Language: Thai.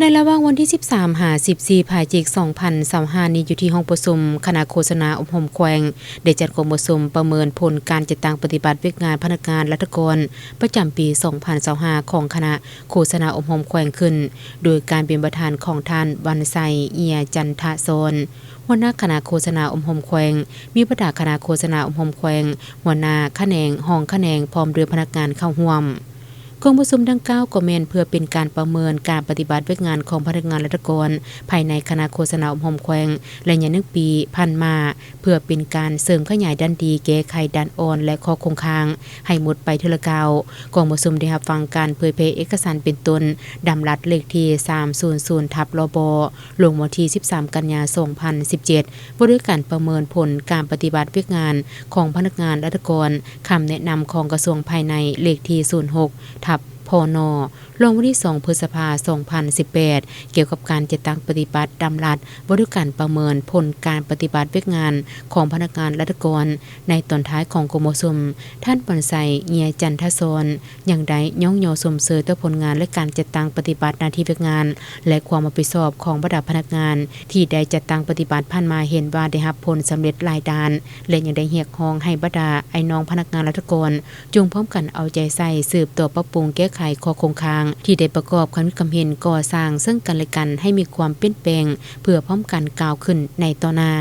ในระหว่างวันที่ 13 หา 14 พฤศจิกายน 2025 นี้อยู่ที่ห้องประชุมคณะโฆษณาอบรมแขวงได้จัดการประชุมประเมินผลการจัดตั้งปฏิบัติเวชงานพนักงานรัฐกรประจำปี 2025 ของคณะโฆษณาอบรมแขวงขึ้นโดยการเป็นประธานของท่านวรรณไสเอียจันทะโซนหัวหน้าคณะโฆษณาอบรมแขวงมีประธานคณะโฆษณาอบรมแขวงหัวหน้าแขนงห้องแขนงพร้อมด้วยพนักงานเข้าร่วมกองประชุมดังกล่าวก็แม่นเพื่อเป็นการประเมินการปฏิบัติเวชงานของพนักงานรัฐกรภายในคณะโฆษณาอบรมแขวงและยาม1ปีผ่านมาเพื่อเป็นการเสริมขยายด้านดีแก้ไขด้านอ่อนและข้อคงค้างให้หมดไปเทื่อละกาวกองประชุมได้รับฟังการเผยแพร่เอกสารเป็นต้นดำรัสเลขที่300/ลบลงวันที่13 กันยายน 2017ว่าด้วยการประเมินผลการปฏิบัติเวชงานของพนักงานรัฐกรคำแนะนำของกระทรวงภายในเลขที่06/พนลงวันที่2 พฤษภาคม 2018 เกี่ยวกับการจัดตั้งปฏิบัติดำรัสว่าด้วยการประเมินผลการปฏิบัติเวชงานของพนักงานรัฐกรในตอนท้ายของกรมประชุมท่านปรรไสเอียจันทศรยังได้ย่องยอสมเสยต่อผลงานและการจัดตั้งปฏิบัติหน้าที่เวชงานและความรับผิดชอบของบรรดาพนักงานที่ได้จัดตั้งปฏิบัติผ่านมาเห็นว่าได้รับผลสำเร็จหลายด้านและยังได้เรียกร้องให้บรรดาไอ้น้องพนักงานรัฐกรจงพร้อมกันเอาใจใส่สืบตัวปรับปรุงแก้ไขข้อคงค้างที่ได้ประกอบความเห็นก่อสร้างซึ่งกันและกันให้มีความเปลี่ยนแปลงเพื่อพร้อมกันก้าวขึ้นในต่อหน้า